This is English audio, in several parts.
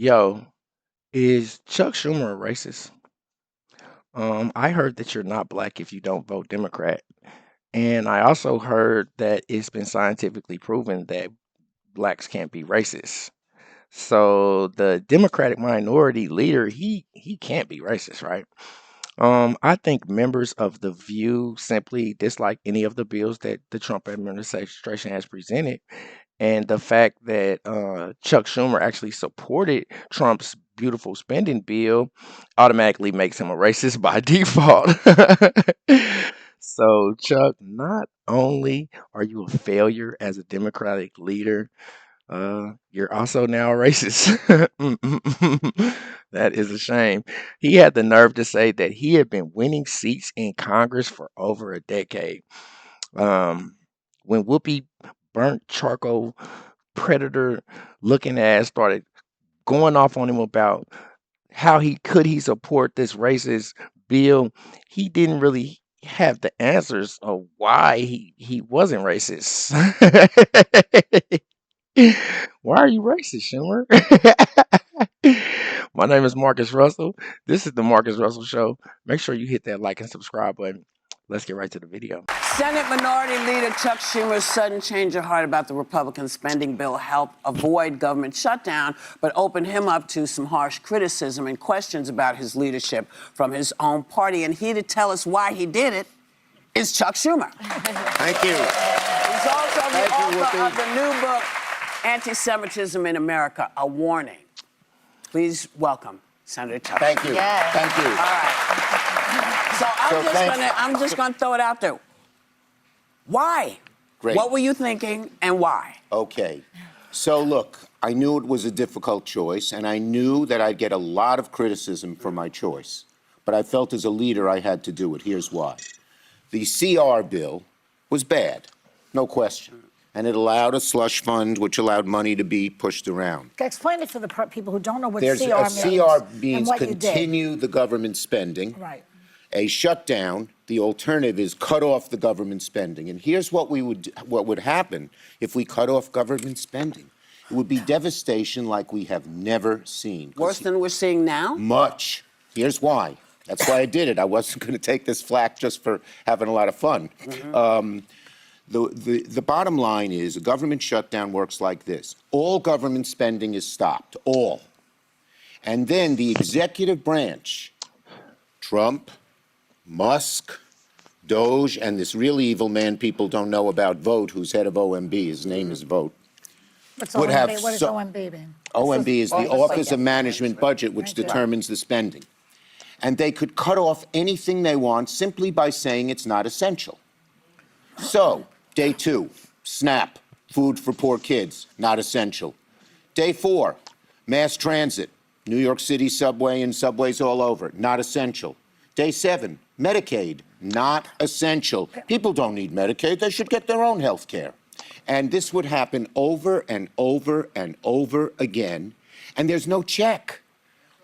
Yo, is Chuck Schumer a racist? I heard that you're not black if you don't vote Democrat. And I also heard that it's been scientifically proven that blacks can't be racist. So the Democratic minority leader, he can't be racist, right? I think members of the View simply dislike any of the bills that the Trump administration has presented, and the fact that Chuck Schumer actually supported Trump's beautiful spending bill automatically makes him a racist by default. So, Chuck, not only are you a failure as a Democratic leader, you're also now a racist. That is a shame. He had the nerve to say that he had been winning seats in Congress for over a decade. Um, when Whoopi burnt charcoal predator looking ass started going off on him about how he support this racist bill, he didn't really have the answers of why he wasn't racist. Why are you racist, Schumer? My name is Marcus Russell. This is the Marcus Russell Show. Make sure you hit that like and subscribe button. Let's get right to the video. Senate Minority Leader Chuck Schumer's sudden change of heart about the Republican spending bill helped avoid government shutdown, but opened him up to some harsh criticism and questions about his leadership from his own party. And here to tell us why he did it is Chuck Schumer. Thank you. He's also the author of the new book, Anti-Semitism in America, A Warning. Please welcome Senator Chuck. Thank you. Yes. Thank you. All right. So I'm just gonna throw it out there. Why? Great. What were you thinking and why? Okay. So look, I knew it was a difficult choice, and I knew that I'd get a lot of criticism for my choice. But I felt as a leader I had to do it. Here's why. The CR bill was bad, no question. And it allowed a slush fund, which allowed money to be pushed around. Explain it for the people who don't know what There's CR a means. CR means and what you did. continue the government spending. Right. A shutdown, the alternative is cut off the government spending. And here's what would happen if we cut off government spending. It would be devastation like we have never seen. Worse than we're seeing now? Much. Here's why. That's why I did it. I wasn't going to take this flack just for having a lot of fun. Mm-hmm. The bottom line is a government shutdown works like this. All government spending is stopped, all. And then the executive branch, Trump, Musk, Doge, and this really evil man people don't know about, Vote, who's head of OMB, his name is Vote. What's would OMB? have What does so- OMB mean? OMB is the Office of Management Budget, which Thank you. determines the spending. And they could cut off anything they want simply by saying it's not essential. So, day 2, SNAP, food for poor kids, not essential. Day 4, mass transit, New York City subway and subways all over, not essential. Day 7, Medicaid, not essential. People don't need Medicaid, they should get their own health care. And this would happen over and over and over again, and there's no check.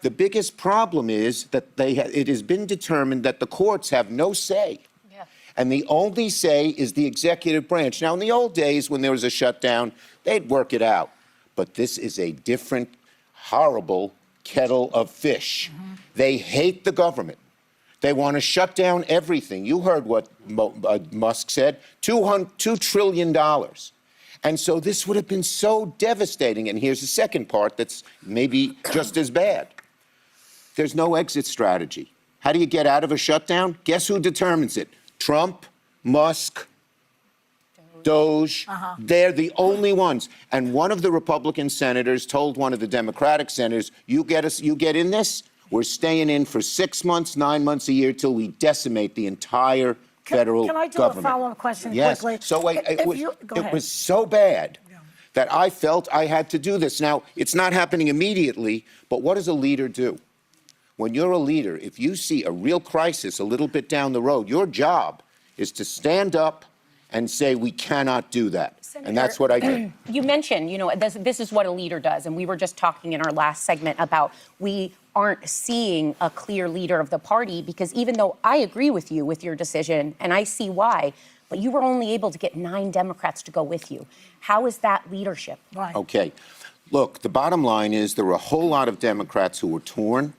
The biggest problem is that it has been determined that the courts have no say. Yeah. And the only say is the executive branch. Now, in the old days, when there was a shutdown, they'd work it out. But this is a different, horrible kettle of fish. Mm-hmm. They hate the government. They want to shut down everything. You heard what Musk said, $2 trillion. And so this would have been so devastating. And here's the second part that's maybe just as bad. There's no exit strategy. How do you get out of a shutdown? Guess who determines it? Trump, Musk, Doge. They're the only ones. And one of the Republican senators told one of the Democratic senators, you get in this, we're staying in for 6 months, 9 months, a year, till we decimate the entire federal government. Can I do a follow-up question quickly? So it was so bad that I felt I had to do this. Now, it's not happening immediately, but what does a leader do? When you're a leader, if you see a real crisis a little bit down the road, your job is to stand up and say, we cannot do that. Senator, and that's what I did. You mentioned, this is what a leader does. And we were just talking in our last segment about we aren't seeing a clear leader of the party, because even though I agree with you with your decision, and I see why, but you were only able to get 9 Democrats to go with you. How is that leadership? Right. Okay. Look, the bottom line is there were a whole lot of Democrats who were torn,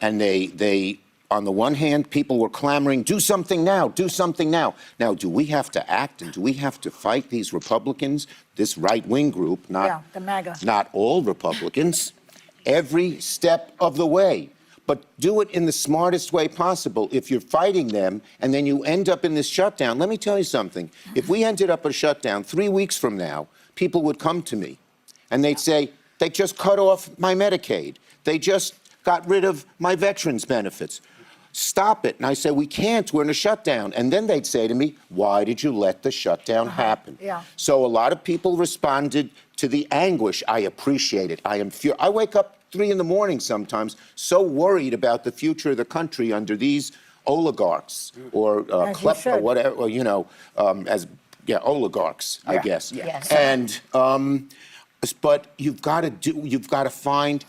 and they on the one hand, people were clamoring, do something now, do something now. Now, do we have to act and do we have to fight these Republicans, this right-wing group, Yeah, the MAGA. not all Republicans, every step of the way? But do it in the smartest way possible. If you're fighting them and then you end up in this shutdown, let me tell you something. If we ended up a shutdown 3 weeks from now, people would come to me and they'd say, they just cut off my Medicaid. They just got rid of my veterans benefits. Stop it. And I say, we can't, we're in a shutdown. And then they'd say to me, why did you let the shutdown happen? Yeah. So a lot of people responded to the anguish. I appreciate it. I wake up 3 in the morning sometimes, so worried about the future of the country under these oligarchs or or whatever, or, oligarchs, I guess. Yes. And but you've got to find.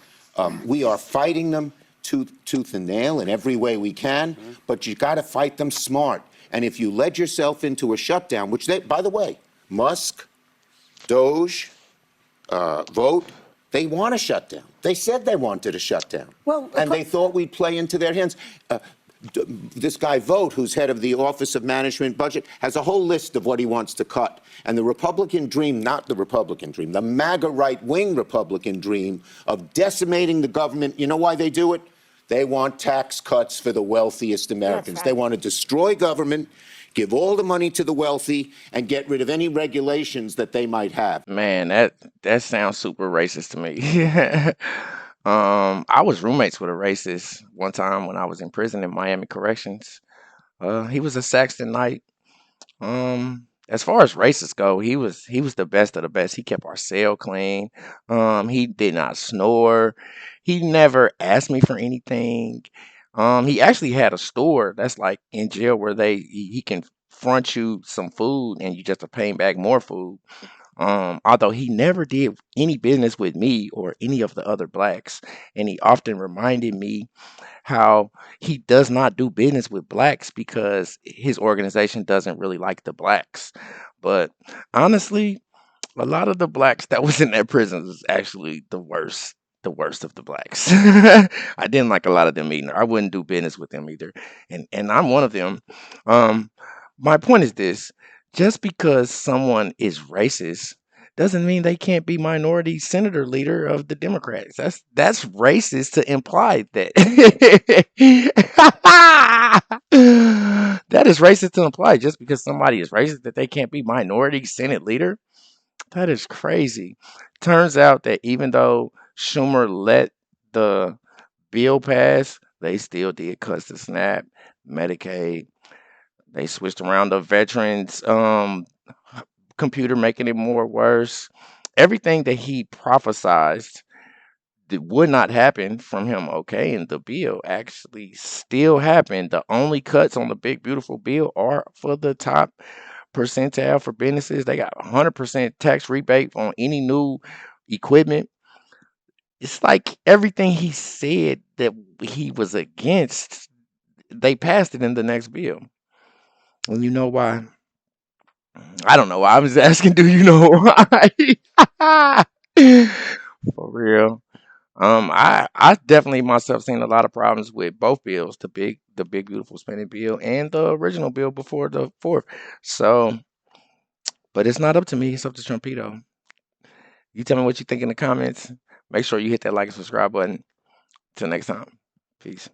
We are fighting them tooth and nail in every way we can, but you got to fight them smart. And if you led yourself into a shutdown, which they, by the way, Musk, Doge, Vote, they want a shutdown. They said they wanted a shutdown. Well, and they thought we'd play into their hands. This guy Vote, who's head of the Office of Management Budget, has a whole list of what he wants to cut. And the Republican dream, not the Republican dream, the MAGA right-wing Republican dream of decimating the government, you know why they do it? They want tax cuts for the wealthiest Americans. Right. They want to destroy government, give all the money to the wealthy, and get rid of any regulations that they might have. Man, that sounds super racist to me. I was roommates with a racist one time when I was in prison in Miami Corrections. He was a Saxton Knight. As far as racists go, he was the best of the best. He kept our cell clean. He did not snore. He never asked me for anything. He actually had a store that's like in jail where he can front you some food and you just have to pay him back more food. Although he never did any business with me or any of the other blacks, and he often reminded me how he does not do business with blacks because his organization doesn't really like the blacks. But honestly, a lot of the blacks that was in that prison was actually the worst of the blacks. I didn't like a lot of them either. I wouldn't do business with them either, and I'm one of them. Um, my point is this: just because someone is racist doesn't mean they can't be minority senator leader of the Democrats. That's racist to imply that. That is racist to imply just because somebody is racist that they can't be minority senate leader. That is crazy. Turns out that even though Schumer let the bill pass, they still did cuts to SNAP, Medicaid. They switched around the veterans computer, making it more worse. Everything that he prophesized that would not happen from him, okay, and the bill actually still happened. The only cuts on the big beautiful bill are for the top percentile for businesses. They got 100% tax rebate on any new equipment. It's like everything he said that he was against, they passed it in the next bill. And you know why? I don't know why. I was asking, do you know why? For real. I definitely myself seen a lot of problems with both bills, the big beautiful spending bill and the original bill before the fourth. So, but it's not up to me. It's up to Trumpito. You tell me what you think in the comments. Make sure you hit that like and subscribe button. Till next time. Peace.